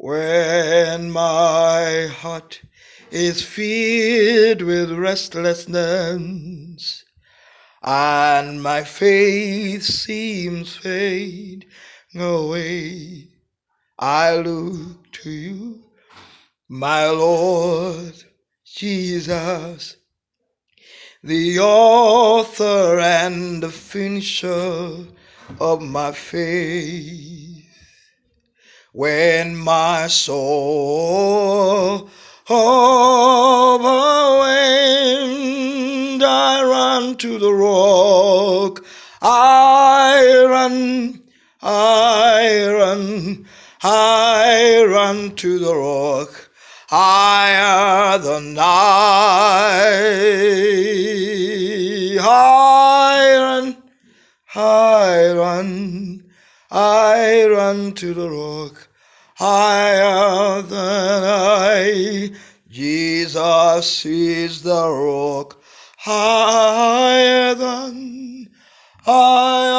When my heart is filled with restlessness, and my faith seems fade away, I look to you, my Lord Jesus, the author and the finisher of my faith. When my soul overwhelmed, I run to the rock. I run to the rock. Higher than I run to the rock, higher than I. Jesus is the rock, higher than I.